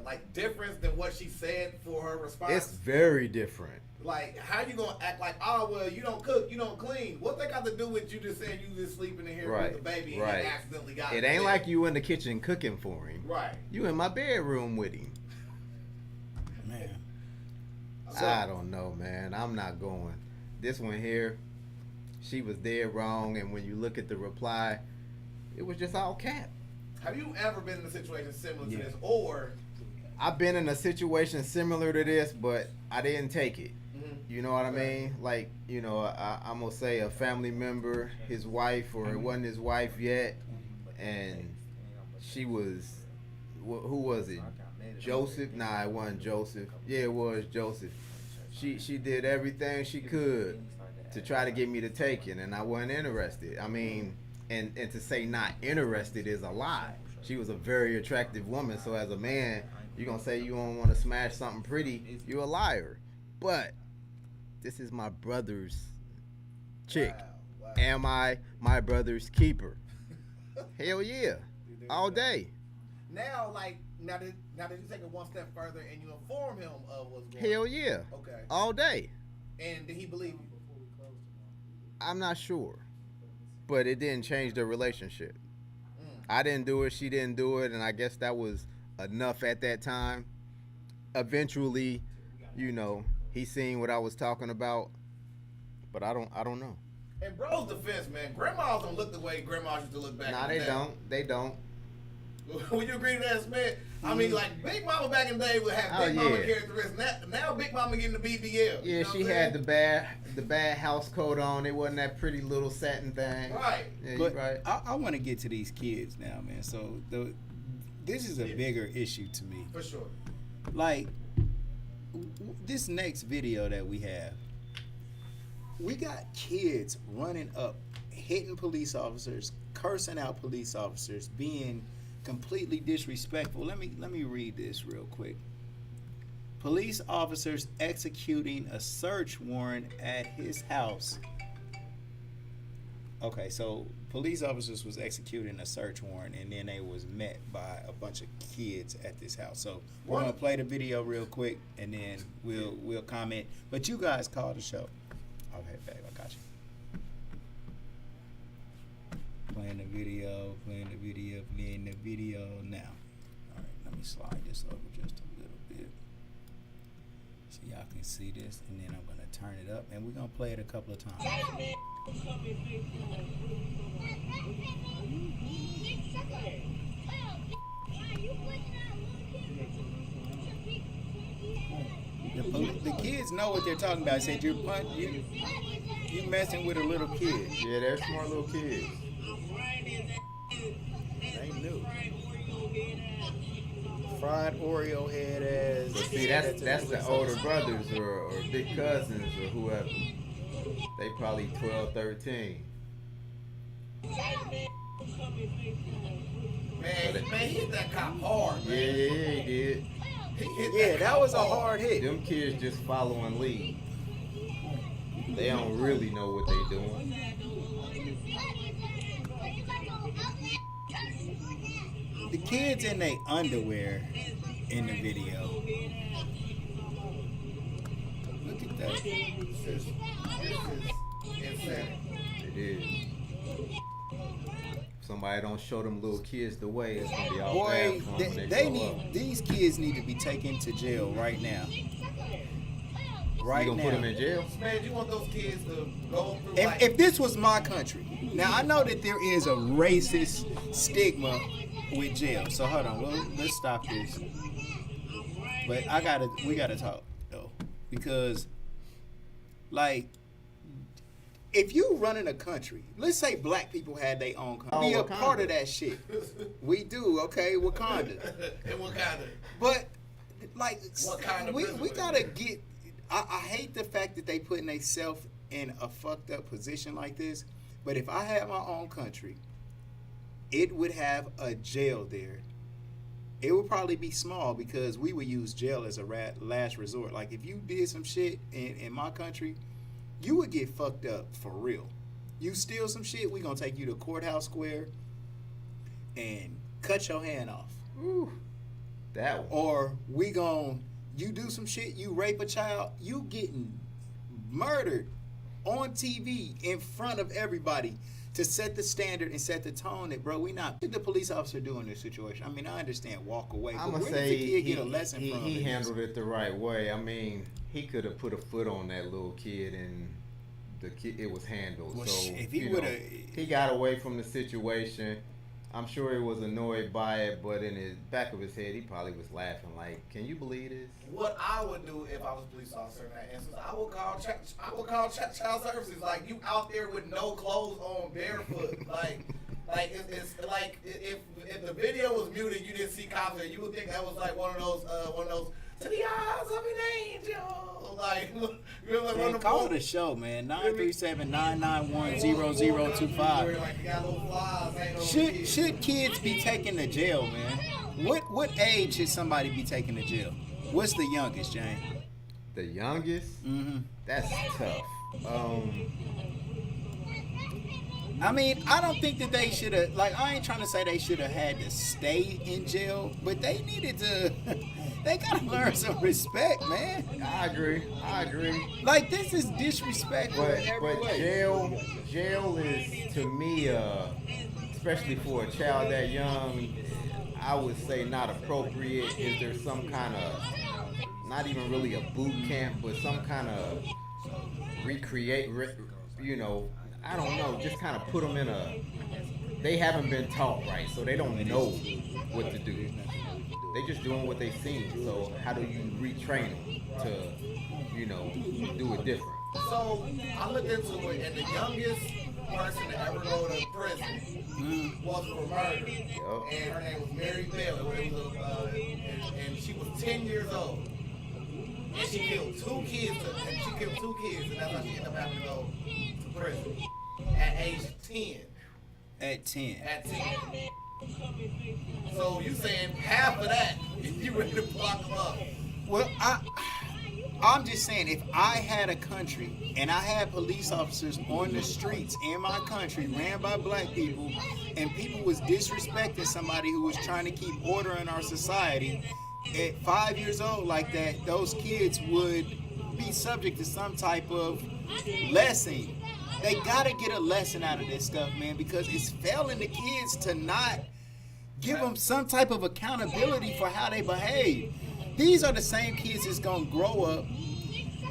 like difference than what she said for her response? It's very different. Like, how you gonna act like, oh well, you don't cook, you don't clean? What they got to do with you just saying you just sleeping in here with the baby and he accidentally got it? Ain't like you in the kitchen cooking for him. Right. You in my bedroom with him. Man. So, I don't know, man. I'm not going. This one here, she was dead wrong, and when you look at the reply, it was just all cap. Have you ever been in a situation similar to this, or? I've been in a situation similar to this, but I didn't take it. You know what I mean? Like, you know, I'm going to say a family member, his wife, or it wasn't his wife yet, and she was, who was it? Joseph? Nah, it wasn't Joseph. Yeah, it was Joseph. She did everything she could to try to get me to take it, and I wasn't interested. I mean, and to say not interested is a lie. She was a very attractive woman, so as a man, you're going to say you don't want to smash something pretty, you're a liar. But this is my brother's chick. Wow. Am I my brother's keeper? Hell yeah. All day. Now, like, now that you take it one step further and you inform him of what's going on. Hell yeah. Okay. All day. And did he believe you? I'm not sure. But it didn't change the relationship. I didn't do it, she didn't do it, and I guess that was enough at that time. Eventually, you know, he seen what I was talking about, but I don't know. In bro's defense, man, grandmas don't look the way grandmas used to look back. Nah, in the day. They don't. Would you agree to that, SMED? I mean, like, Big Mama back in the day would have Big Mama characteristics. Now Big Mama getting the BBL. Yeah, you know she had the bad house coat on. It wasn't that pretty little satin thing. Right. Yeah, but right. I want to get to these kids now, man. So this is a bigger issue to me. For sure. Like, this next video that we have, we got kids running up, hitting police officers, cursing out police officers, being completely disrespectful. Let me read this real quick. Police officers executing a search warrant at his house. Okay, so police officers was executing a search warrant, and then they was met by a bunch of kids at this house. So we're gonna play the video real quick, and then we'll comment. But you guys call the show. Okay, babe, I got you. Playing the video now. All right, let me slide this over just a little bit so y'all can see this, and then I'm gonna turn it up, and we're gonna play it a couple of times. The kids know what they're talking about. I said you messing with a little kid. Yeah, they're smart little kids. They knew. Fried Oreo head ass. But see, that's the older brothers or big cousins or whoever. They probably 12, 13. Man, he hit that cop hard, man. Yeah, he did. Yeah, that was a hard hit. Them kids just following lead. They don't really know what they doing. The kids in their underwear in the video. Look at that. This is insane. It is. If somebody don't show them little kids the way, it's gonna be all Boy, bad for them when they show up. these kids need to be taken to jail right now. Right you gonna now. put them in jail? Man, you want those kids to go through If this was my country, now I know that there is a racist stigma with jail. So hold on, let's stop this. But we gotta talk though, because like, if you running a country, let's say black people had their own country, be a part of that shit. We do, okay, Wakanda. And Wakanda. But like, Wakanda we gotta get. I hate the fact that they putting themselves in a fucked up position like this. But if I had my own country, it would have a jail there. It would probably be small because we would use jail as a last resort. Like if you did some shit in my country, you would get fucked up for real. You steal some shit, we gonna take you to Courthouse Square and cut your hand off. Ooh. That one. Or you do some shit, you rape a child, you getting murdered on TV in front of everybody to set the standard and set the tone that, bro, we not. What did the police officer do in this situation? I mean, I understand walk away, I'm but gonna where say did the kid get a lesson from? He handled it the right way. I mean, he could have put a foot on that little kid and the kid, it was handled. Well, so if he would have, he got away from the situation. I'm sure he was annoyed by it, but in the back of his head, he probably was laughing like, "Can you believe this?" What I would do if I was a police officer in that instance, I would call child services. Like, you out there with no clothes on, barefoot. like it's like if the video was muted, you didn't see cops there, you would think that was like one of those to the eyes of an angel. Like, you know, like man, call the show, man. 937-991-0025. Should kids be taken to jail, man? What age should somebody be taken to jail? What's the youngest, Jane? The youngest? Mm-hmm. That's tough. I mean, I don't think that they should have, like, I ain't trying to say they should have had to stay in jail, but they needed to, they gotta learn some respect, man. I agree. Like, this is disrespectful in every But way. jail is, to me, especially for a child that young, I would say not appropriate. Is there some kind of, not even really a boot camp, but some kind of I don't know, just kind of put them in they haven't been taught right, so they don't know what to do. They just doing what they seen, so how do you retrain them to, do it different? So I looked into it, and the youngest person to ever go to prison was for murder. Yep. And her name was Mary Bell. And she was 10 years old. And she killed two kids, and that's how she ended up having to go to prison at age 10. At 10. At 10. So you saying half of that, you ready to block them up? Well, I'm just saying, if I had a country and I had police officers on the streets in my country ran by black people, and people was disrespecting somebody who was trying to keep order in our society, at 5 years old like that, those kids would be subject to some type of lesson. They gotta get a lesson out of this stuff, man, because it's failing the kids to not give them some type of accountability for how they behave. These are the same kids that's gonna grow up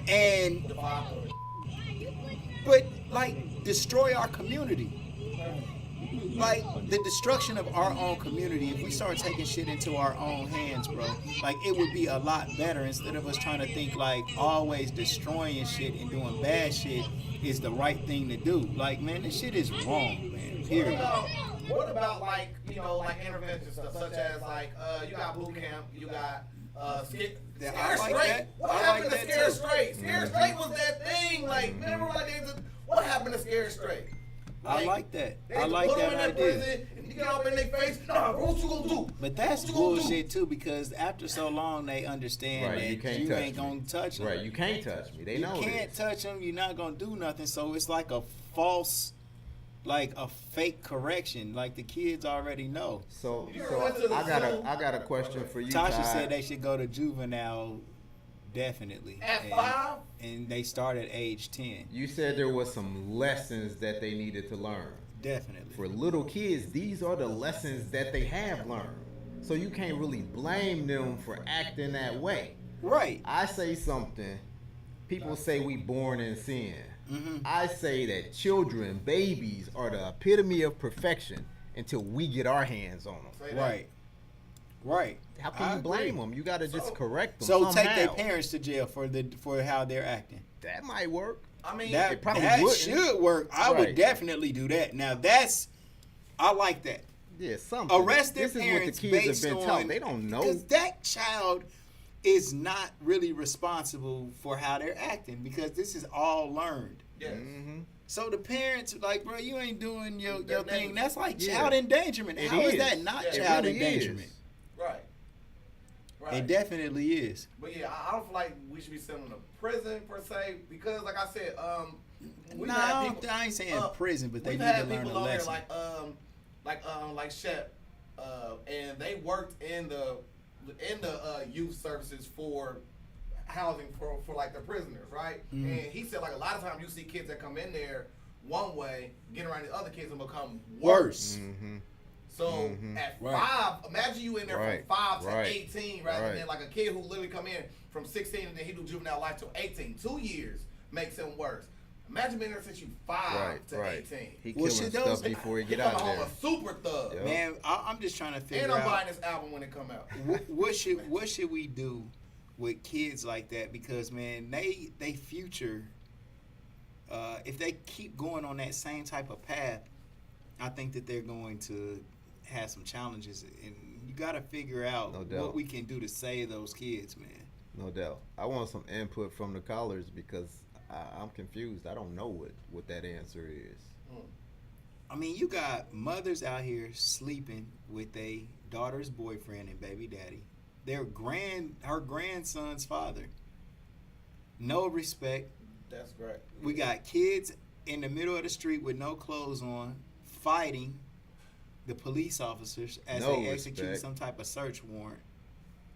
and, but like, destroy our community. Like, the destruction of our own community, if we start taking shit into our own hands, bro, like, it would be a lot better instead of us trying to think, like, always destroying shit and doing bad shit is the right thing to do. Like, man, this shit is wrong, man, period. What about like intervention stuff, such as, like, you got boot camp, you got Scare Straight. What happened to Scare Straight? Scare Straight was that thing, like, remember, like, what happened to Scare Straight? I like that. I like that idea. And you get up in their face, nah, what you gonna do? But that's bullshit too, because after so long they understand that you ain't gonna touch them. Right, you can't touch me. They know you can't touch them. You're not gonna do nothing. So it's like a false, like a fake correction. Like the kids already know. So I got a question for you. Tasha said they should go to juvenile. Definitely. At 5? And they start at age 10. You said there was some lessons that they needed to learn. Definitely. For little kids, these are the lessons that they have learned. So you can't really blame them for acting that way. Right. I say something. People say we born in sin. Mm-hmm. I say that children, babies, are the epitome of perfection until we get our hands on them. Right. Right. How can you blame them? You got to just correct them. So somehow. take their parents to jail for how they're acting. That might work. I mean, it probably that wouldn't. should work. I would definitely do that. Now I like that. Yeah, something. Arrest their this parents is what the kids based have been on, taught. They don't know. because that child is not really responsible for how they're acting, because this is all learned. Yes. Mm-hmm. So the parents like, bro, you ain't doing your thing. That's like Yeah. child endangerment. It How is is. that not Yeah, it child really endangerment? is. Right. Right. It definitely is. But yeah, I don't feel like we should be sending them to prison per se, because like I said, No, I ain't saying prison, but they we've need to had learn a people on there lesson. like Shep, and they worked in the youth services for housing for like the prisoners, right? Mm-hmm. And he said like a lot of times you see kids that come in there one way, get around the other kids and become worse. Mm-hmm. So at Right. 5, imagine you in there Right. from 5 to Right. 18, rather Right. than like a kid who literally come in from 16 and then he do juvenile life till 18. 2 years makes him worse. Imagine being there since you 5 to 18. He Well, killing shit, those- stuff before he He get coming out home there. a super thug. Yep. Man, I'm just trying to figure And I'm out buying this album when it come out. what should we do with kids like that, because man, they future, if they keep going on that same type of path, I think that they're going to have some challenges, and you got to figure out No doubt. what we can do to save those kids, man. No doubt. I want some input from the callers because I'm confused. I don't know what that answer is. I mean, you got mothers out here sleeping with a daughter's boyfriend and baby daddy, her grandson's father. No respect. That's great. We got kids in the middle of the street with no clothes on, fighting the police officers as No they execute respect. some type of search warrant.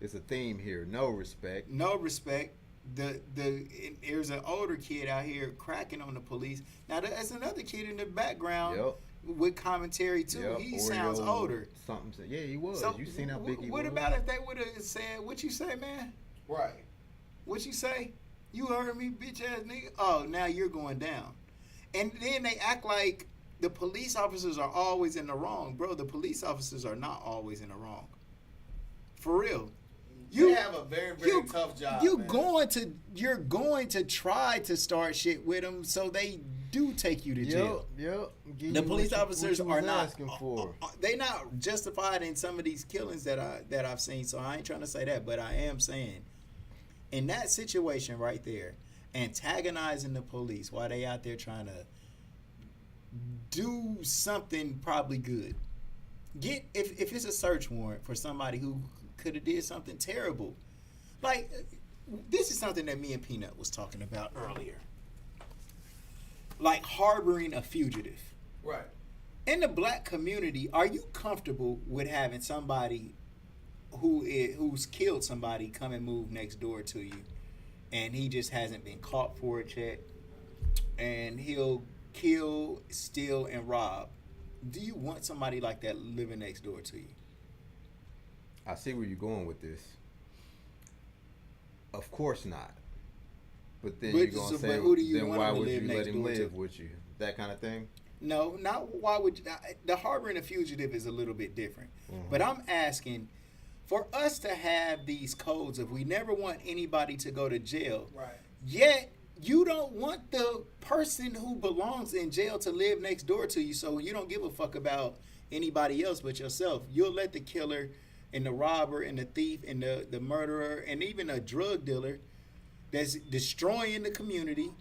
It's a theme here. No respect. No respect. There's an older kid out here cracking on the police. Now there's another kid in the background Yep. with commentary too. Yep. He sounds Oreo older. Something. Yeah, he was. So You seen how big he what was? about if they would have said, "What you say, man? Right. What you say? You heard me, bitch ass nigga. Oh, now you're going down." And then they act like the police officers are always in the wrong, bro. The police officers are not always in the wrong. For real. You have a very, very tough job. You're man. going to try to start shit with them, so they do take you to jail. Yep. Give The you police what you- officers what you are was not asking for. They not justified in some of these killings that I've seen. So I ain't trying to say that, but I am saying, in that situation right there, antagonizing the police while they out there trying to do something probably good. If it's a search warrant for somebody who could have did something terrible, like this is something that me and Peanut was talking about earlier, like harboring a fugitive. Right. In the black community, are you comfortable with having somebody who's killed somebody come and move next door to you, and he just hasn't been caught for it yet, and he'll kill, steal, and rob? Do you want somebody like that living next door to you? I see where you're going with this. Of course not. But then you're gonna say, who do you then want why him to would live you next let him door to? live with you? That kind of thing. No, not why would the harboring a fugitive is a little bit different. But I'm asking for us to have these codes of we never want anybody to go to jail. Right. Yet you don't want the person who belongs in jail to live next door to you, so you don't give a fuck about anybody else but yourself. You'll let the killer and the robber and the thief and the murderer and even a drug dealer that's destroying the community,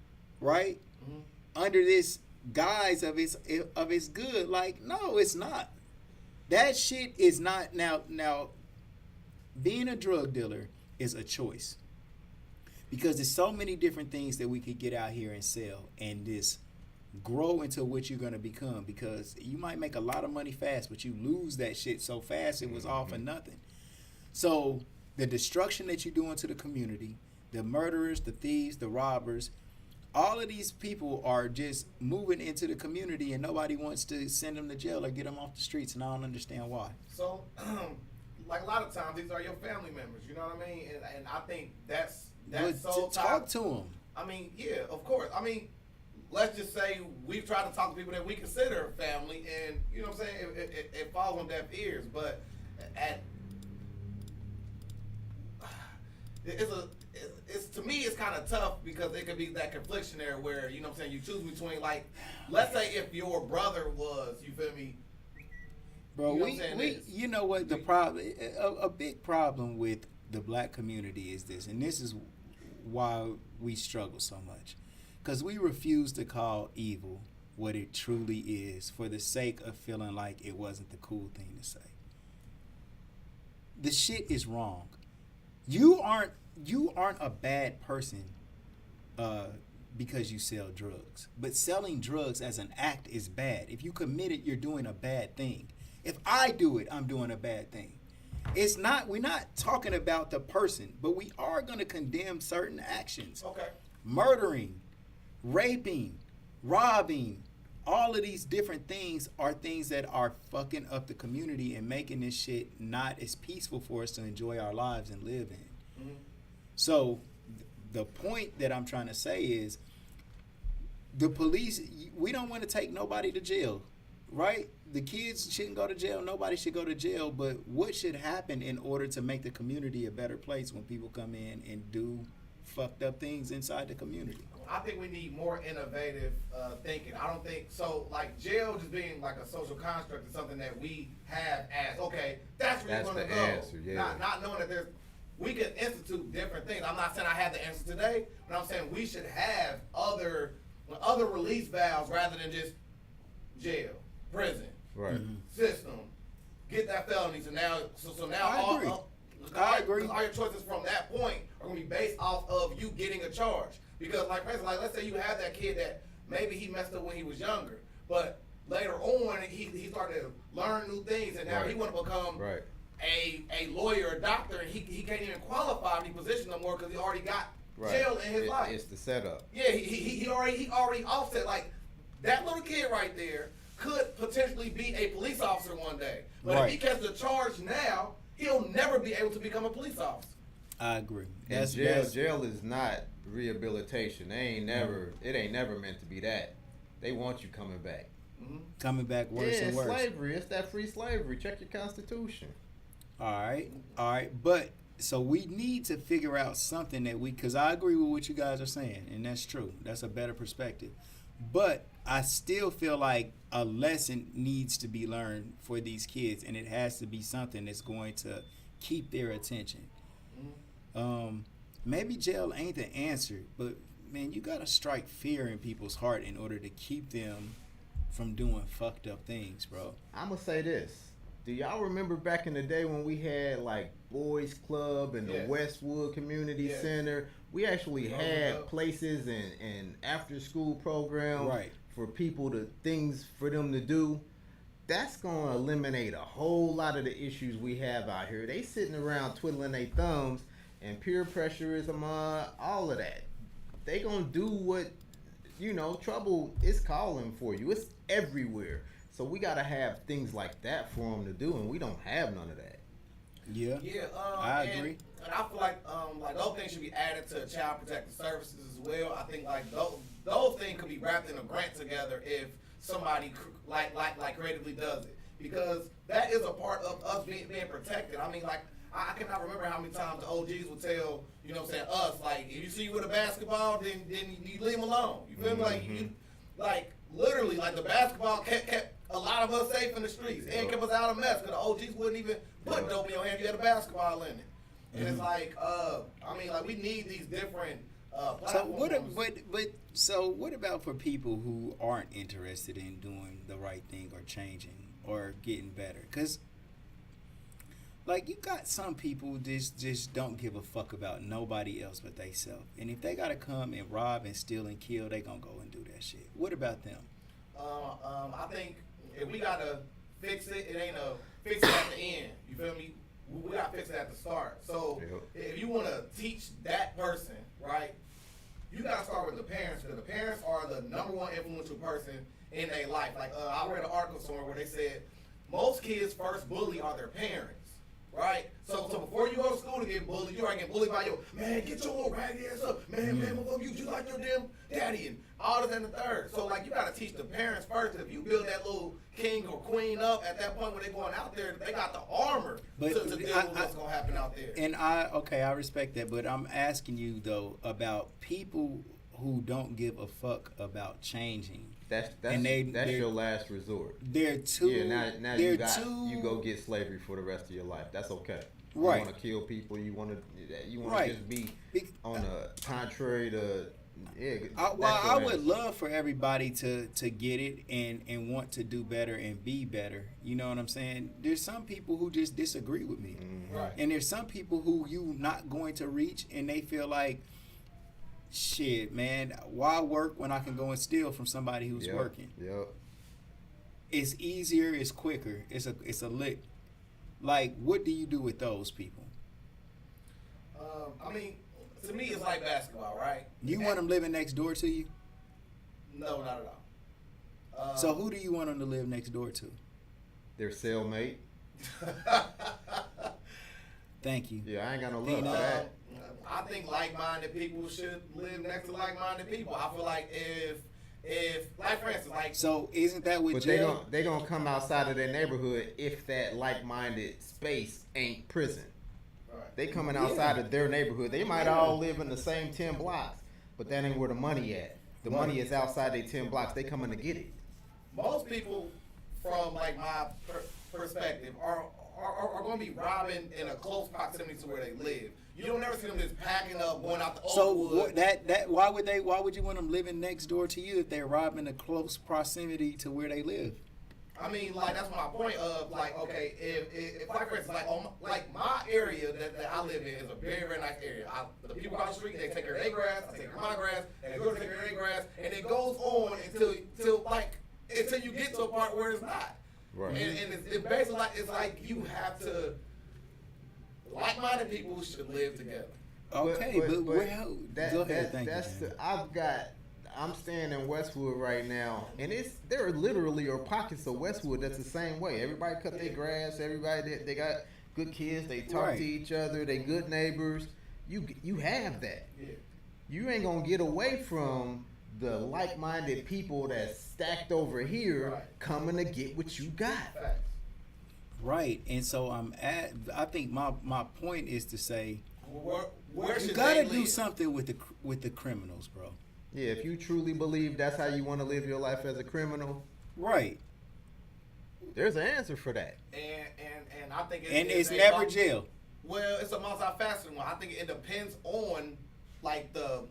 right? Mm-hmm. Under this guise of his good. Like, no, it's not. That shit is not. Now being a drug dealer is a choice, because there's so many different things that we could get out here and sell and just grow into what you're going to become, because you might make a lot of money fast, but you lose that shit so fast it was all for nothing. So the destruction that you're doing to the community, the murderers, the thieves, the robbers, all of these people are just moving into the community, and nobody wants to send them to jail or get them off the streets, and I don't understand why. So, like a lot of times, these are your family members. You know what I mean? And I think that's But so to talk to them. I mean, yeah, of course. I mean, let's just say we've tried to talk to people that we consider family, and you know what I'm saying? It falls on deaf ears. But it's to me it's kind of tough, because it could be that confliction there where, you know what I'm saying, you choose between, like, let's say if your brother was, you feel me? Bro, You know what I'm saying? you know what the problem, a big problem with the black community is this, and this is why we struggle so much, because we refuse to call evil what it truly is for the sake of feeling like it wasn't the cool thing to say. The shit is wrong. You aren't a bad person because you sell drugs, but selling drugs as an act is bad. If you commit it, you're doing a bad thing. If I do it, I'm doing a bad thing. It's not. We're not talking about the person, but we are going to condemn certain actions. Okay. Murdering, raping, robbing, all of these different things are things that are fucking up the community and making this shit not as peaceful for us to enjoy our lives and live in. Mm-hmm. So the point that I'm trying to say is the police, we don't want to take nobody to jail, right? The kids shouldn't go to jail. Nobody should go to jail. But what should happen in order to make the community a better place when people come in and do fucked up things inside the community? I think we need more innovative thinking. I don't think so. Like jail just being like a social construct is something that we have as okay. That's where you're going to go. Answer, yeah. Not knowing that we could institute different things. I'm not saying I have the answer today, but I'm saying we should have other release valves rather than just jail, prison, right, system. Get that felony. So now, I agree. I agree. All your choices from that point are going to be based off of you getting a charge. Because, like, let's say you have that kid that maybe he messed up when he was younger, but later on he started to learn new things, and now he want to become a lawyer, a doctor, and he can't even qualify any position no more because he already got jail in his life. It's the setup. Yeah, he already offset. Like that little kid right there could potentially be a police officer one day, but if he gets a charge now, he'll never be able to become a police officer. I agree. And jail is not rehabilitation. It ain't never meant to be that. They want you coming back. Mm-hmm. Coming back worse and worse. Slavery. It's that free slavery. Check your constitution. All right. But so we need to figure out something that because I agree with what you guys are saying, and that's true. That's a better perspective. But I still feel like a lesson needs to be learned for these kids, and it has to be something that's going to keep their attention. Maybe jail ain't the answer, but man, you gotta strike fear in people's heart in order to keep them from doing fucked up things, bro. I'm gonna say this. Do y'all remember back in the day when we had like Boys Club and the Westwood Community Center? We actually had places and after school programs for people things for them to do. That's gonna eliminate a whole lot of the issues we have out here. They sitting around twiddling their thumbs and peer pressurism, all of that. They gonna do what, trouble is calling for you. It's everywhere. So we gotta have things like that for them to do, and we don't have none of that. Yeah. Yeah. I agree. And I feel like those things should be added to Child Protective Services as well. I think like those things could be wrapped in a grant together if somebody like creatively does it, because that is a part of us being protected. I mean, like. I cannot remember how many times the OGs would tell, us, like, if you see you with a basketball, then you leave them alone. You feel me? Like, literally, like, the basketball kept a lot of us safe in the streets and kept us out of mess, because the OGs wouldn't even put dope in your hand if you had a basketball in it. And it's like, we need these different platforms. So what about for people who aren't interested in doing the right thing or changing or getting better? Because like, you got some people just don't give a fuck about nobody else but they self. And if they got to come and rob and steal and kill, they going to go and do that shit. What about them? I think if we got to fix it, it ain't a fix it at the end. You feel me? We got to fix it at the start. So if you want to teach that person, right, you got to start with the parents, because the parents are the number one influential person in their life. Like, I read an article somewhere where they said most kids' first bully are their parents. Right? So before you go to school to get bullied, you already get bullied by your, man, get your little raggedy ass up. Man, motherfucker, you just like your damn daddy and all this and the third. So, like, you got to teach the parents first. If you build that little king or queen up at that point when they're going out there, they got the armor to deal with what's going to happen out there. And I respect that, but I'm asking you, though, about people who don't give a fuck about changing. That's your last resort. They're too. Yeah, now you go get slavery for the rest of your life. That's okay. Right. You want to kill people. You want to just be on the contrary to. Yeah. I would love for everybody to get it and want to do better and be better. You know what I'm saying? There's some people who just disagree with me, right? And there's some people who you not going to reach, and they feel like, shit, man, why work when I can go and steal from somebody who's working? Yep. It's easier, it's quicker, it's a lick. Like, what do you do with those people? I mean, to me, it's like basketball, right? You want them living next door to you? No, not at all. So who do you want them to live next door to? Their cellmate. Thank you. Yeah, I ain't got no love for that. I think like-minded people should live next to like-minded people. I feel like if like for instance, like So isn't that what But jail? they gonna come outside of their neighborhood if that like-minded space ain't prison. They coming outside of their neighborhood. They might all live in the same 10 blocks, but that ain't where the money at. The money is outside their 10 blocks. They coming to get it. most people, from like my perspective, are going to be robbing in a close proximity to where they live. You don't ever see them just packing up, going out the So Oakwood. why would you want them living next door to you if they're robbing a close proximity to where they live? I mean, like that's my point of like, okay, if like for instance, like my area that I live in is a very very nice area. The people across the street, they take care of their grass, I take care of my grass, and they go take care of their grass, and it goes on until you get to a part where it's not. Right. And it's basically like it's like you have to. Like-minded people should live together. Okay, but go ahead. Thank you. I'm staying in Westwood right now, and there literally are pockets of Westwood that's the same way. Everybody cut their grass. Everybody they got good kids. They talk to each other. They good neighbors. You have that. Yeah. You ain't gonna get away from the like-minded people that's stacked over here coming to get what you got. Facts. Right, and so I think my point is to say Where you should gotta they do live? something with the criminals, bro. Yeah, if you truly believe that's how you want to live your life as a criminal, Right, there's an answer for that. And I think it's never jail. Well, it's a multifaceted one. I think it depends on like the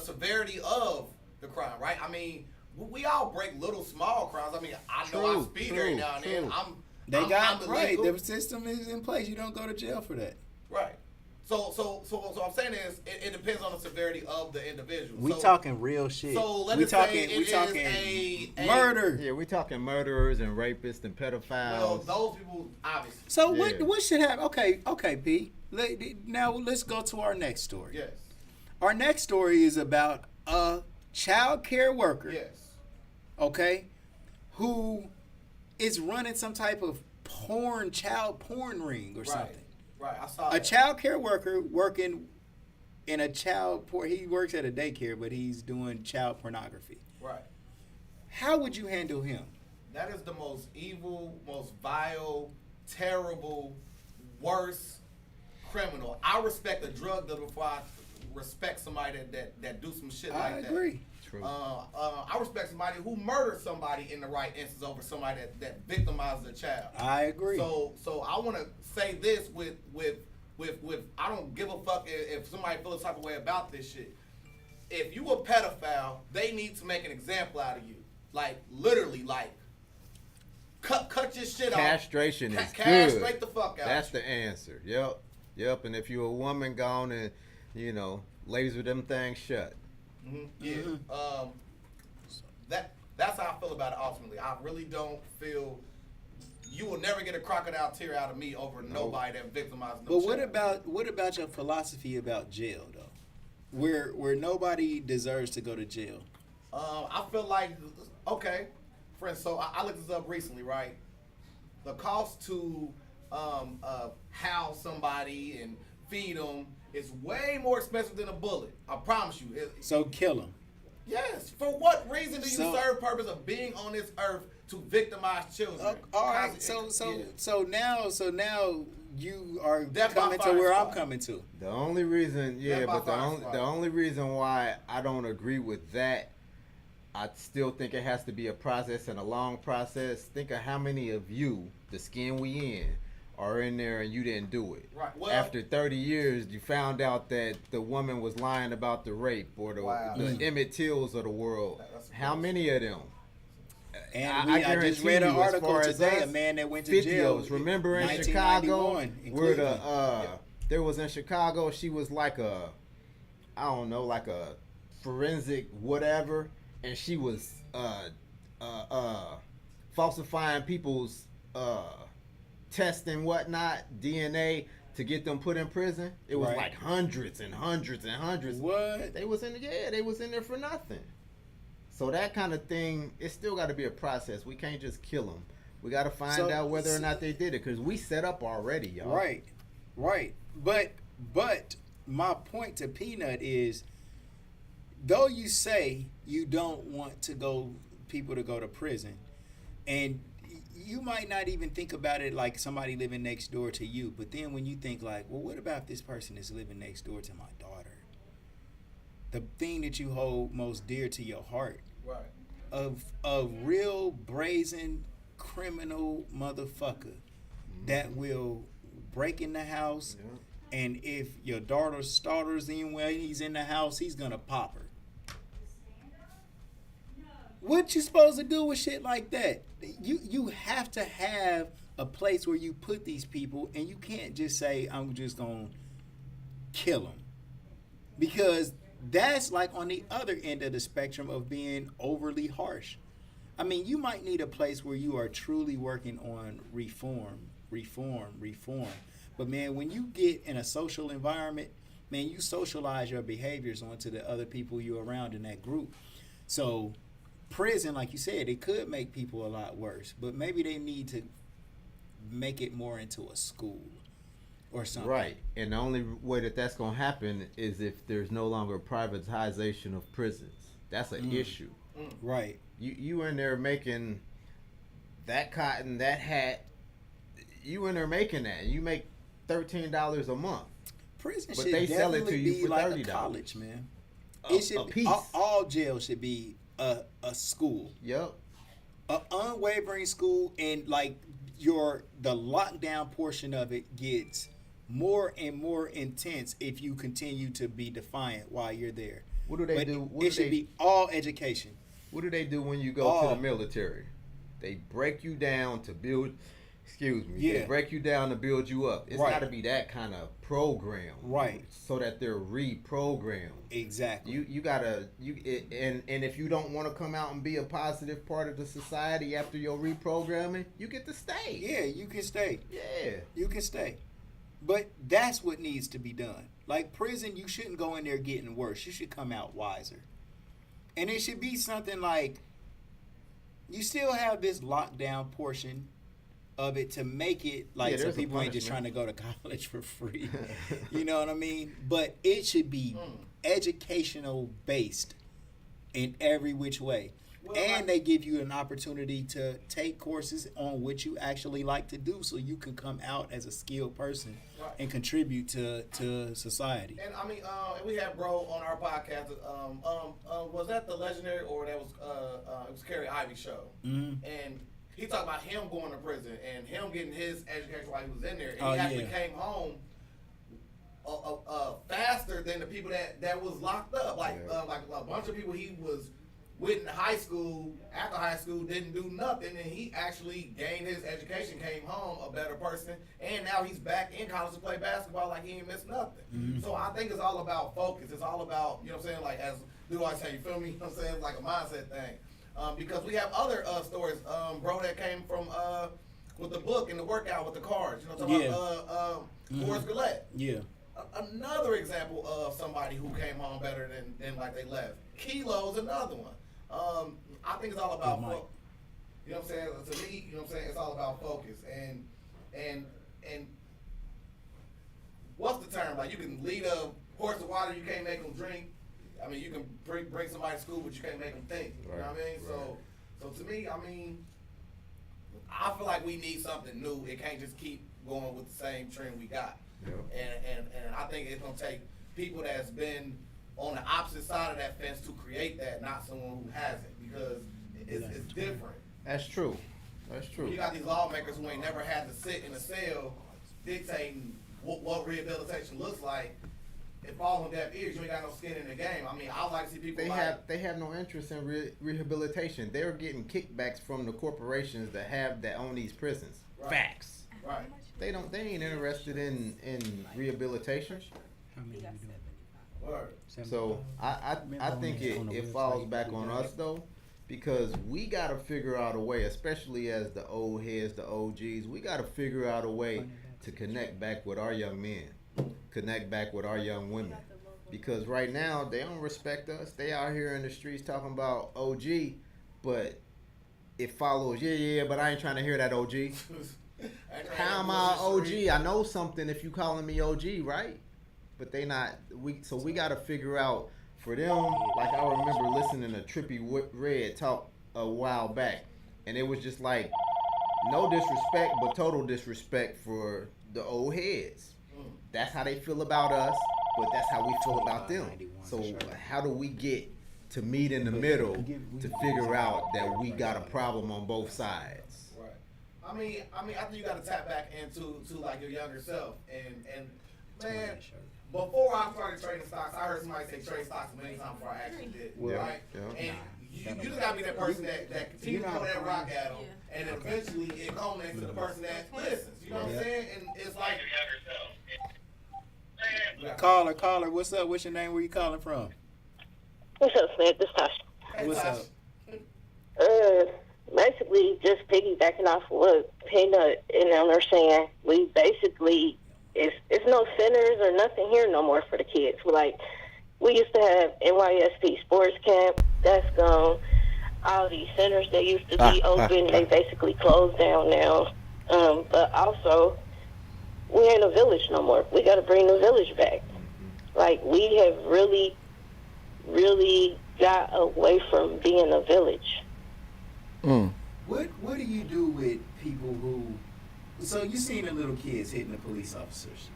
severity of the crime, right? I mean, we all break little small crimes. I mean, I know I speed every now and then. I'm illegal. The system is in place. You don't go to jail for that. Right. So I'm saying is it depends on the severity of the individual. We talking real shit. So let we us talking say we it talking is a murder. Yeah, we talking murderers and rapists and pedophiles. Well, those people obviously. So Yeah. what should happen? Okay, P. Now let's go to our next story. Yes. Our next story is about a child care worker. Yes. Okay, who is running some type of child porn ring or something. Right. I saw A that. child care worker working in a he works at a daycare, but he's doing child pornography. Right. How would you handle him? That is the most evil, most vile, terrible, worst criminal. I respect a drug dealer before I respect somebody that do some shit like that. I agree. True. I respect somebody who murdered somebody in the right instance over somebody that victimized a child. I agree. So I want to say this with I don't give a fuck if somebody feels a type of way about this shit. If you a pedophile, they need to make an example out of you. Like literally, like cut your shit off. Castration is good. Castrate the fuck out. That's the answer. Yep. And if you're a woman, gone and laser them things shut. Mm-hmm. Yeah. That's how I feel about it. Ultimately, I really don't feel you will never get a crocodile tear out of me over nobody that victimized. But what about your philosophy about jail though? Where nobody deserves to go to jail. I feel like friends. So I looked this up recently, right? The cost to house somebody and feed them is way more expensive than a bullet. I promise you. So kill him. Yes. For what reason do you serve purpose of being on this earth to victimize children? All right. So now you are Death by coming to fire where I'm squad. coming to. The only reason, Death by fire squad. the only reason why I don't agree with that, I still think it has to be a process and a long process. Think of how many of you, the skin we in, are in there and you didn't do it. Right. Well, After 30 years, you found out that the woman was lying about the rape or the Emmett Tills of the world. That's How many of them? And I I just guarantee read an you, as article far as today, a us, man that went to jail. Remember in Chicago, 1991 in where Cleveland. there was in Chicago, she was like a forensic whatever, and she was falsifying people's tests and whatnot, DNA, to get them put in prison, it was like hundreds and hundreds and hundreds. What? They was in there for nothing. So that kind of thing, it still got to be a process. We can't just kill them. We got to find out whether or not they did it, because we set up already, y'all. Right. But my point to Peanut is, though you say you don't want people to go to prison, and you might not even think about it like somebody living next door to you, but then when you think like, well, what about this person is living next door to my daughter? The thing that you hold most dear to your heart, Right. of a real brazen criminal motherfucker that will break in the house, and if your daughter starters in when he's in the house, he's gonna pop her. What you supposed to do with shit like that? You have to have a place where you put these people, and you can't just say, I'm just gonna kill them, because that's like on the other end of the spectrum of being overly harsh. I mean, you might need a place where you are truly working on reform. But man, when you get in a social environment, man, you socialize your behaviors onto the other people you're around in that group. So prison, like you said, it could make people a lot worse, but maybe they need to make it more into a school or something. Right. And the only way that's going to happen is if there's no longer privatization of prisons. That's an issue. Right. You in there making that cotton, that hat, you in there making that. You make $13 a month. Prison but should they sell it definitely to you be for like $30. a college, man. It should be all jail should be a school. Yep. An unwavering school, and like the lockdown portion of it gets more and more intense if you continue to be defiant while you're there. What do they do? It should be all education. What do they do when you go to the military? They break you down to build. Excuse me. Yeah. They break you down to build you up. It's Right. got to be that kind of program, Right. So that they're reprogrammed. Exactly. You gotta and if you don't want to come out and be a positive part of the society after your reprogramming, you get to stay. Yeah, you can stay. Yeah. You can stay. But that's what needs to be done. Like prison, you shouldn't go in there getting worse. You should come out wiser. And it should be something like, you still have this lockdown portion of it to make it like, so people ain't just trying to go to college for free. You know what I mean? But it should be educational based in every which way. Well, and they give you an opportunity to take courses on what you actually like to do, so you can come out as a skilled person and contribute to society. And I mean, we had bro on our podcast. Was that the legendary, or that was it was Carrie Ivy show? Mm-hmm. And he talked about him going to prison and him getting his education while he was in there, and he actually came home faster than the people that was locked up. Like a bunch of people he was with in high school, after high school, didn't do nothing, and he actually gained his education, came home a better person, and now he's back in college to play basketball like he ain't missed nothing. Mm-hmm. So I think it's all about focus. It's all about, you know what I'm saying, like, as do I say, you feel me? You know what I'm saying? It's like a mindset thing. Because we have other stories, bro, that came from with the book and the workout with the cards. You know what I'm talking about? Forrest Gillette. Yeah. Another example of somebody who came home better than like they left. Kilo's another one. I think it's all about focus. You know what I'm saying? To me, you know what I'm saying? It's all about focus. And what's the term? Like, you can lead a horse to water, you can't make them drink. I mean, you can bring somebody to school, but you can't make them think. You know what I mean? Right. So to me, I mean, I feel like we need something new. It can't just keep going with the same trend we got. Yep. And I think it's gonna take people that's been on the opposite side of that fence to create that, not someone who hasn't, because it's different. That's true. That's true. You got these lawmakers who ain't never had to sit in a cell dictating what rehabilitation looks like. It falls on deaf ears. You ain't got no skin in the game. I mean, I like to see people they have no interest in rehabilitation. They're getting kickbacks from the corporations that own these prisons. Right. Facts. Right. They ain't interested in rehabilitation. Word. So I think it falls back on us though, because we got to figure out a way, especially as the old heads, the OGs, we got to figure out a way to connect back with our young men, connect back with our young women. Because right now, they don't respect us. They out here in the streets talking about OG, but it follows, but I ain't trying to hear that OG. How am I OG? I know something if you calling me OG, right? But they not. So we got to figure out for them. Like I remember listening to Trippie Redd talk a while back, and it was just like no disrespect, but total disrespect for the old heads. That's how they feel about us, but that's how we feel about them. So how do we get to meet in the middle to figure out that we got a problem on both sides? Right. I mean, I think you got to tap back into like your younger self, and man, before I started trading stocks, I heard somebody say trade stocks many times before I actually did. Right? Yeah. And you just got to be that person that continues to throw that rock at them, and then eventually it culminates to the person that listens. You know what I'm saying? And it's like Caller, what's up? What's your name? Where you calling from? What's up, SMED? This is Tasha. Hey, What's Tosh. up? Basically, just piggybacking off what Peanut and them are saying, we basically, it's no centers or nothing here no more for the kids. We used to have NYSP sports camp, that's gone. All these centers that used to be open, they basically closed down now. But also, we ain't a village no more. We got to bring the village back. Like, we have really, really got away from being a village. What do you do with people who? So you seen the little kids hitting the police officers?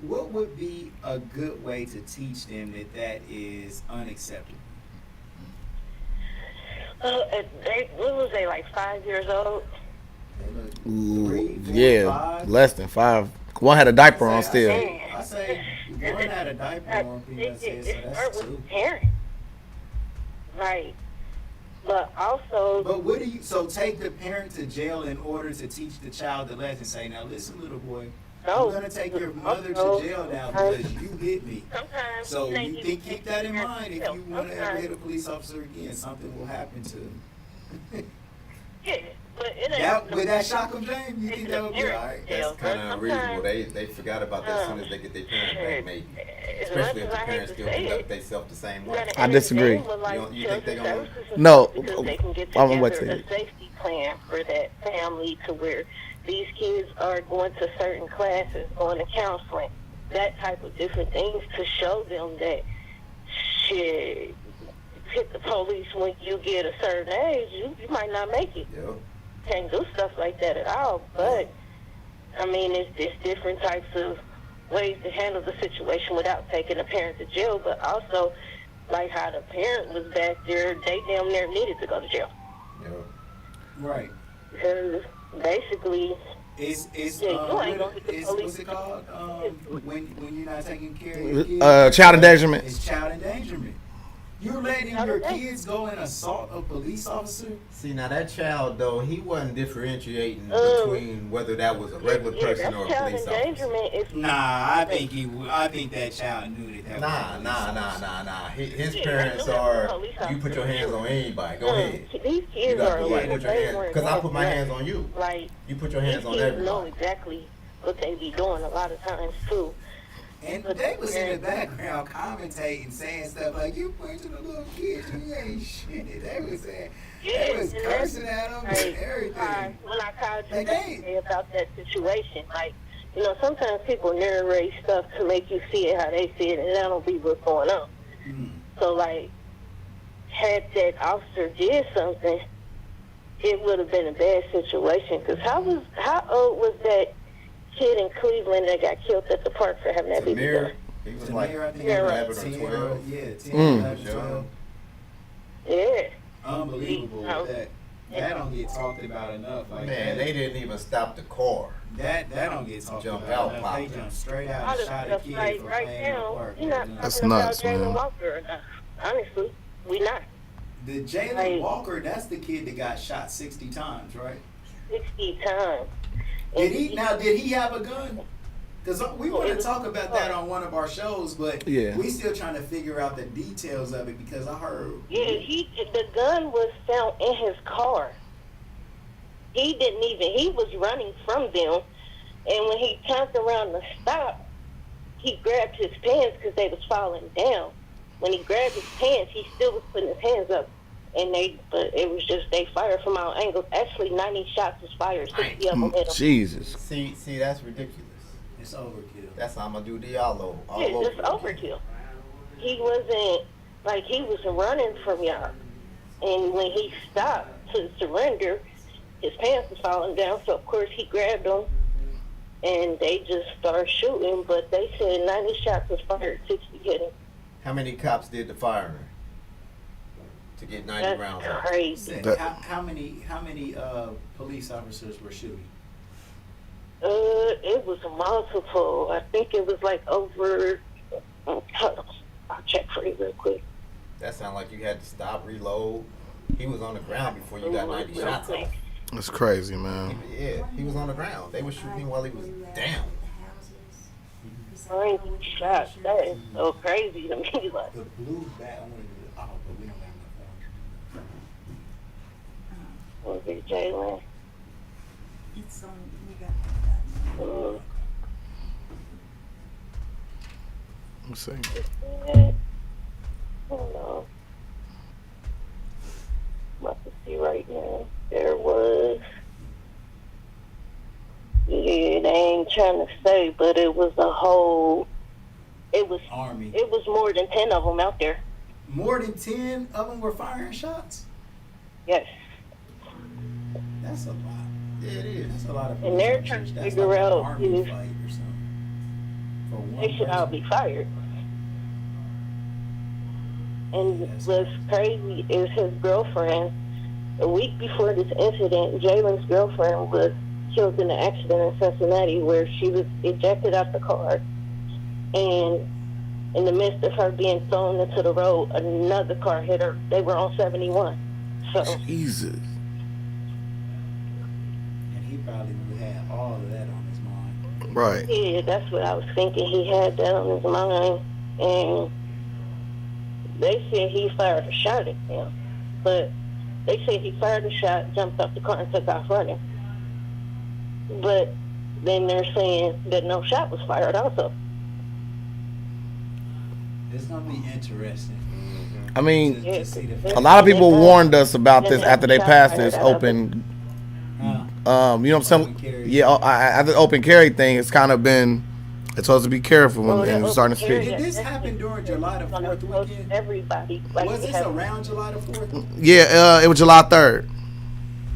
What would be a good way to teach them that is unacceptable? What was they, like 5 years old? Three, four, Yeah, 5? less than 5. One had a diaper on still. I say one had a diaper on. Peanut said, so that's with 2. parents. Right. But also... But what do you... So take the parent to jail in order to teach the child the lesson. Say, now listen, little boy. I'm going to take your mother to jail now because you hit me. Sometimes So you think, keep that in mind. If you want to ever hit a police officer again, something will happen to him. Yeah, but it ain't... Would that shock them, James? You think that would be all right? That's kind of unreasonable. They forgot about that as soon as they get their parents back, maybe. Especially if the parents still conduct themselves the same way. I disagree. You think they're going to... No, because they can get I'm gonna together wait a safety plan for that family to where these kids are going to certain classes, going to counseling, that type of different things to show them that shit, hit the police when you get a certain age, you might not make it. Yeah. Can't do stuff like that at all. But I mean, it's different types of ways to handle the situation without taking a parent to jail, but also like how the parent was back there, they damn near needed to go to jail. Yeah. Right. Because basically, It's what's it called? When you're not taking care of your kids? Child endangerment. It's child endangerment. You're letting your kids go and assault a police officer? See, now that child, though, he wasn't differentiating between whether that was a regular person or a police officer. Nah, I think that child knew that. Nah. His parents are, you put your hands on anybody. Go ahead. These kids are like, because I put my hands on you. Like, you put your hands on everybody. These kids know everybody. exactly what they be doing a lot of times, too. And they was in the background commentating, saying stuff like, you point to the little kids, you ain't shit. They was saying, they was cursing at them and everything. When I called you today about that situation, like, you know, sometimes people narrate stuff to make you see it how they see it, and that don't be what's going on. So, like, had that officer did something, it would have been a bad situation. Because how old was that kid in Cleveland that got killed at the park for having that BB? He was like 11 or 12. Yeah, 10, 11, 12. Yeah. Unbelievable. That don't get talked about enough. Like Man, they didn't even stop the car. That don't get talked Jump about out, enough. pop. They jumped straight out and shot a kid for right playing in the now, park. you're not That's talking nuts, about Jalen man. Walker enough. Honestly, we not. The Jalen Walker, that's the kid that got shot 60 times, right? 60 times. Did he have a gun? Because we want to talk about that on one of our shows, but Yeah. we still trying to figure out the details of it because I heard. Yeah, the gun was found in his car. He was running from them, and when he turned around to stop, he grabbed his pants because they was falling down. When he grabbed his pants, he still was putting his hands up, but it was just they fired from all angles. Actually, 90 shots was fired, 60 of them hit him. Jesus. See, that's ridiculous. It's overkill. That's Amadou Diallo all Yeah, over. just overkill. He wasn't he was running from y'all, and when he stopped to surrender, his pants was falling down. So of course he grabbed them, and they just started shooting. But they said 90 shots was fired, 60 hit him. How many cops did the firing to get 90 That's rounds off? crazy. How many police officers were shooting? It was multiple. I think it was like over. Hold on. I'll check for you real quick. That sounded like you had to stop, reload. He was on the ground before you got 90 shots off. That's crazy, man. Yeah, he was on the ground. They were shooting him while he was down. 90 shots. That is so crazy to me. Like, The blue bat. I want to do it. Oh, but we don't have enough orange. was it Jalen? It's on. We got. Let's see. Hold on. I'm about to see right now. There was. Yeah, they ain't trying to say, but it was a whole. It was Army. It was more than 10 of them out there. More than 10 of them were firing shots. Yes. That's a lot. Yeah, it is. That's a lot of. And they're police trying officers. to That's figure like an out army if- fight or something. For one They should all person. be fired. And what's crazy is his girlfriend. A week before this incident, Jalen's girlfriend was killed in an accident in Cincinnati where she was ejected out the car. And in the midst of her being thrown into the road, another car hit her. They were on 71. So, Jesus. And he probably would have all of that on his mind. Right. yeah, that's what I was thinking. He had that on his mind. And they said he fired a shot at him. But they said he fired a shot, jumped off the car, and took off running. But then they're saying that no shot was fired also. It's gonna be interesting. I mean, To see the a lot of people warned us about this after they passed this open. You know what I'm saying? Open carry. Yeah, after the open carry thing, it's kind of been. It's supposed to be careful Oh, and that it's starting to open speak. carry, Did this that's happen during July the gonna 4th approach weekend? everybody. Like Was they this have- around July the 4th? Yeah, it was July 3rd.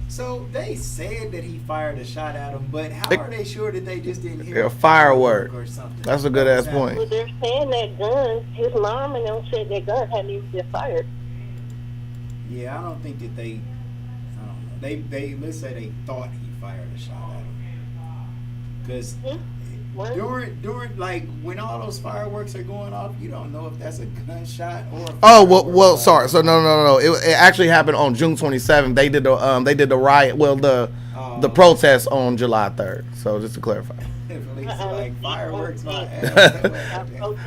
So they said that he fired a shot at him, but how It- are they sure that they just didn't hear A firework. or something? That's a good ass point. Well, they're saying that gun, his mom and them said that gun hadn't even been fired. Yeah, I don't think that they. I don't know. They let's say they thought he fired a shot at him. Because What? during like when all those fireworks are going off, you don't know if that's a gunshot or. A Oh firework. well. Sorry. So no. It actually happened on June 27th. They did the riot. Well, the protest on July 3rd. So just to clarify. Like fireworks, my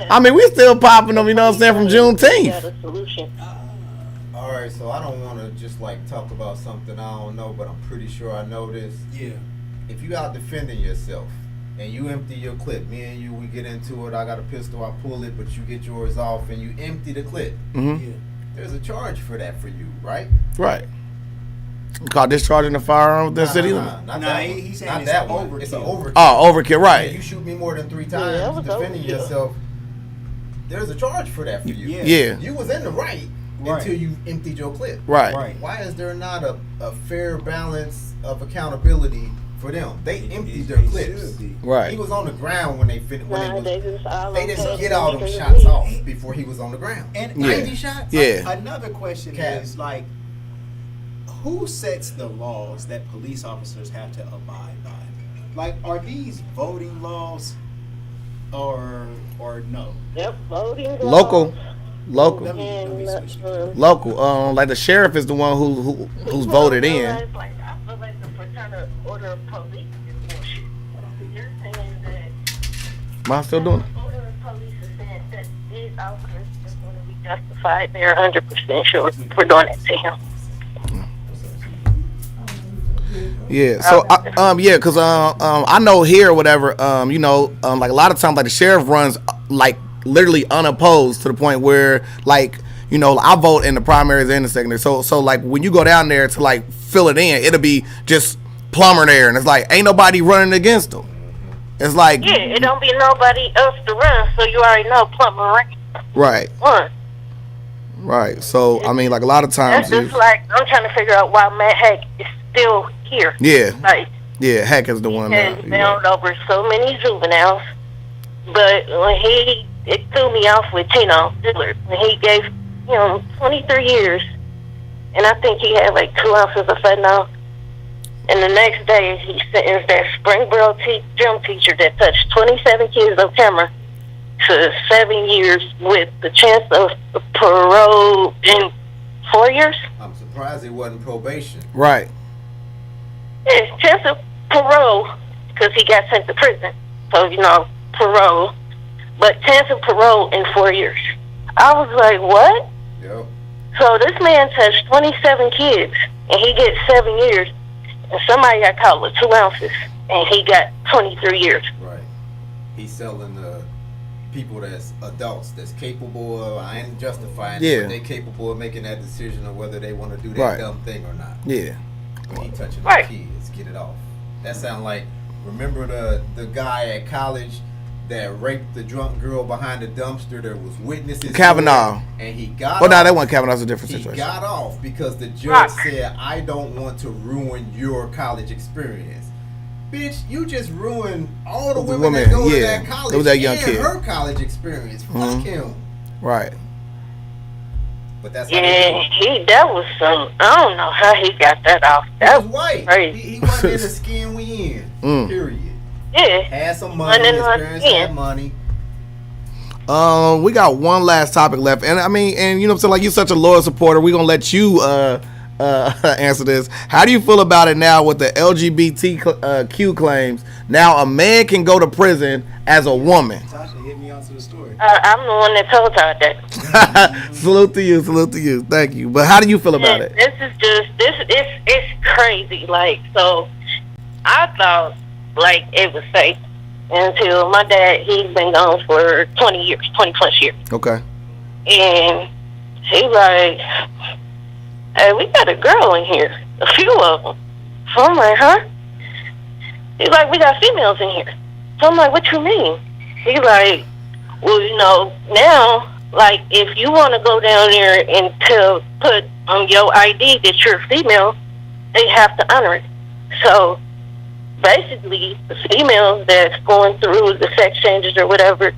I mean, we still popping them. You know what I'm saying, from Got Juneteenth. a solution. All right, so I don't want to just like talk about something I don't know, but I'm pretty sure I know this. Yeah. If you out defending yourself and you empty your clip, me and you, we get into it. I got a pistol, I pull it, but you get yours off and you empty the clip. Hmm. Yeah. There's a charge for that for you, right? Right. Called discharging the firearm within city limits. Not Nah, that he- one. he's saying Not it's that an one. It's an overkill. overkill. Oh, overkill. If you Right. shoot me more than 3 that times was defending overkill. yourself, there's a charge for that for you. Yeah. Yeah. You was in the right until you emptied your clip. Right. Right. Why is there not a fair balance of accountability for them? They emptied their It clips. should be. Right. He was on the ground when they finished. Nah, they just all They on didn't cash get all them because of shots me. off before he was on the ground. And 90 shots? Yeah. Another question Cap. is like, who sets the laws that police officers have to abide by? Like, are these voting laws, or no? Yep, voting Local. laws. Let me And, switch. Local. Like the sheriff is the one who's voted in. I feel like the fraternal order of police is bullshit. You're saying that Am I still doing it? Police are saying that these officers are going to be justified. They're 100% sure for doing it to him. Yeah. So, because I know here or whatever, like a lot of times, like the sheriff runs like literally unopposed to the point where, like, I vote in the primaries and the secondary. So like when you go down there to like fill it in, it'll be just plumber there, and it's like ain't nobody running against them. It's like it don't be nobody else to run, so you already know plumber running. Right. Right. So I mean, like a lot of times, that's just like I'm trying to figure out why Matt is still here. Yeah. Like, yeah, Heck is the one. He found over so many juveniles, but when it threw me off with Tino Dillard when he gave him 23 years, and I think he had like 2 ounces of fentanyl. And the next day, he sentenced that Springboro gym teacher that touched 27 kids on camera to 7 years with the chance of parole in 4 years. I'm surprised it wasn't probation. Right. Yeah, chance of parole because he got sent to prison. So, parole. But chance of parole in 4 years. I was like, what? Yep. So this man touched 27 kids, and he gets 7 years. And somebody got caught with 2 ounces, and he got 23 years. Right. He's selling people that's adults, that's capable of, I ain't justifying it, but they capable of making that decision of whether they want to do that dumb thing or not. Yeah. When he touching the kids, get it off. That sound like, remember the guy at college that raped the drunk girl behind the dumpster? There was witnesses. Kavanaugh. And he got off. No, that wasn't Kavanaugh. It's a different situation. He got off because the judge said, I don't want to ruin your college experience. Bitch, you just ruined all the women that go to that college. It was that young kid. Her college experience. Fuck him. Right. But that's that was some. I don't know how he got that off. That was white. Crazy. He wasn't in the skin we in. Period. Yeah. Had some money. His parents had money. We got one last topic left, and I mean, and what I'm saying, like, you're such a loyal supporter. We're gonna let you answer this. How do you feel about it now with the LGBTQ claims? Now a man can go to prison as a woman. Tasha hit me onto the story. I'm the one that told her that. Salute to you. Thank you. But how do you feel about it? This is just it's crazy. Like, so I thought like it was safe until my dad, he's been gone for 20 plus years. Okay. And he like, hey, we got a girl in here, a few of them. So I'm like, huh? He's like, we got females in here. So I'm like, what you mean? He's like, well, now, like, if you want to go down there and put on your ID that you're female, they have to honor it. So basically, the females that's going through the sex changes or whatever,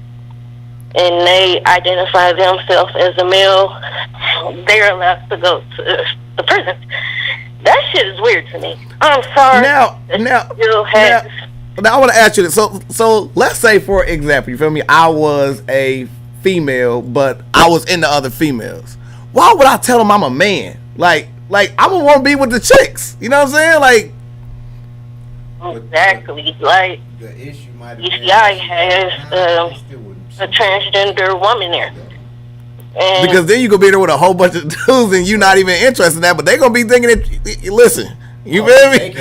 and they identify themselves as a male, they're allowed to go to the prison. That shit is weird to me. I'm sorry. Now, I want to ask you this. So let's say, for example, you feel me? I was a female, but I was into other females. Why would I tell them I'm a man? Like I would want to be with the chicks. You know what I'm saying? Like. Exactly. Like, the issue might have ECI has a transgender woman there. And because then you gonna be there with a whole bunch of dudes and you're not even interested in that, but they gonna be thinking that. Listen, you feel me?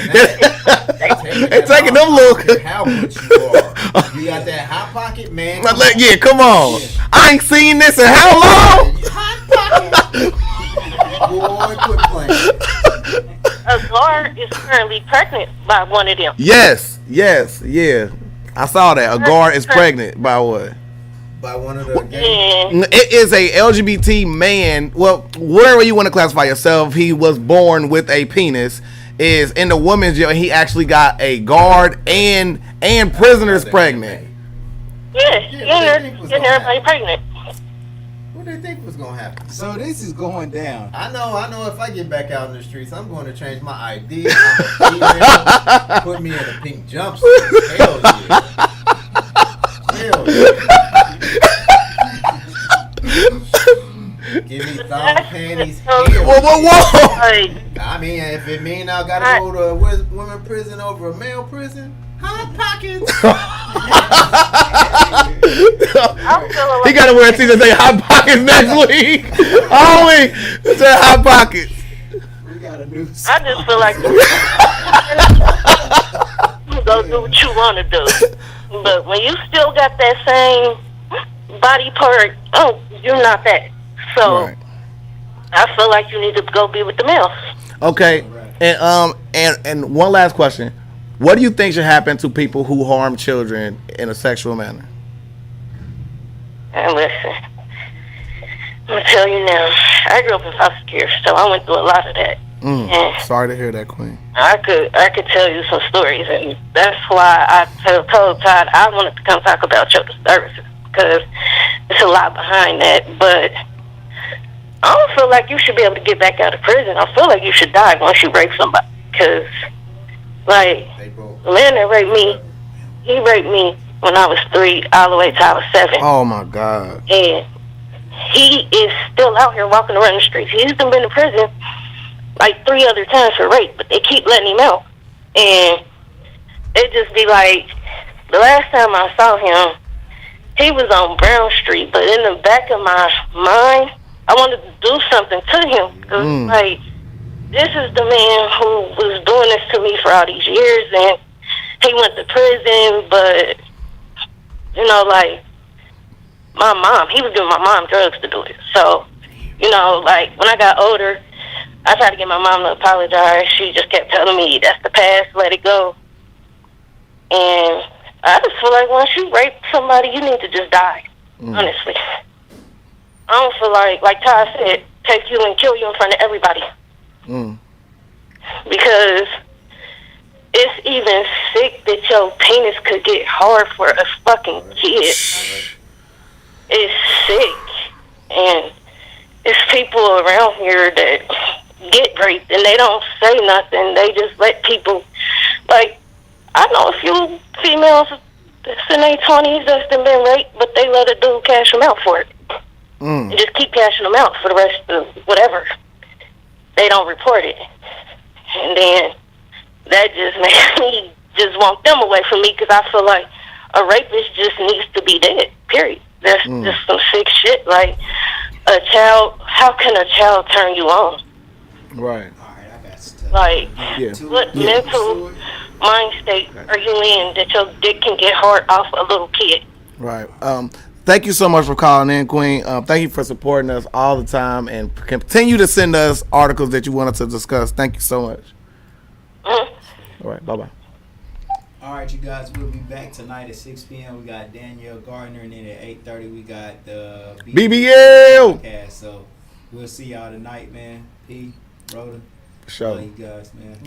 They taking them little. How much you are? You got that hot pocket, man. Yeah, come on. Yeah. I ain't seen this in how long? Hot pocket. Boy, quit playing. Agar is currently pregnant by one of them. Yes, yeah. I saw that. Agar is pregnant by what? By one of the gays. It is a LGBT man. Well, whatever you want to classify yourself, he was born with a penis. Is in the women's jail. He actually got a guard and prisoners pregnant. Yeah, getting everybody pregnant. What do you think was gonna happen? So this is going down. I know. If I get back out in the streets, I'm going to change my ID. I'm a female. Put me in a pink jumpsuit. Hell yeah. Give me thong panties. Whoa. I mean, if it mean I gotta go to a women's prison over a male prison, hot pockets. feeling He gotta wear a t-shirt that say Hot Pockets next week. Homie, it said Hot Pockets. We got a new I just feel like you go do what you want to do. But when you still got that same body part, oh, you're not that. So Right. I feel like you need to go be with the males. Okay, and one last question: what do you think should happen to people who harm children in a sexual manner? And listen, I'm gonna tell you now. I grew up in foster care, so I went through a lot of that. And Sorry to hear that, Queen. I could tell you some stories, and that's why I told Todd I wanted to come talk about children's services, because there's a lot behind that. But I don't feel like you should be able to get back out of prison. I feel like you should die once you rape somebody, because like the man that raped me, he raped me when I was 3 all the way till I was 7. Oh my God. And he is still out here walking around the streets. He's been in prison like 3 other times for rape, but they keep letting him out. And it just be like, the last time I saw him, he was on Brown Street, but in the back of my mind, I wanted to do something to him. Cause like, this is the man who was doing this to me for all these years, and he went to prison, but, you know, like, my mom, he was giving my mom drugs to do it. So, you know, like, when I got older, I tried to get my mom to apologize. She just kept telling me, that's the past, let it go. And I just feel like once you rape somebody, you need to just die, honestly. I don't feel like Todd said, take you and kill you in front of everybody. Because it's even sick that your penis could get hard for a fucking kid. It's sick. And it's people around here that get raped and they don't say nothing. They just let people, like, I know a few females that's in their 20s that's been raped, but they let a dude cash them out for it. And just keep cashing them out for the rest of whatever. They don't report it. And then that just makes me just want them away from me, because I feel like a rapist just needs to be dead, period. That's just some sick shit. Like, a child, how can a child turn you on? Right. I got stuff. Like, Yeah. what mental mind state are you in that your dick can get hard off a little kid? Right. Thank you so much for calling in, Queen. Thank you for supporting us all the time, and continue to send us articles that you want us to discuss. Thank you so much. All right. Bye-bye. All right, you guys, we'll be back tonight at 6 p.m. We got Danielle Gardner, and then at 8:30 we got the BBL. podcast. So we'll see y'all tonight, man. P, Rhoda. Sure. Love you guys, man.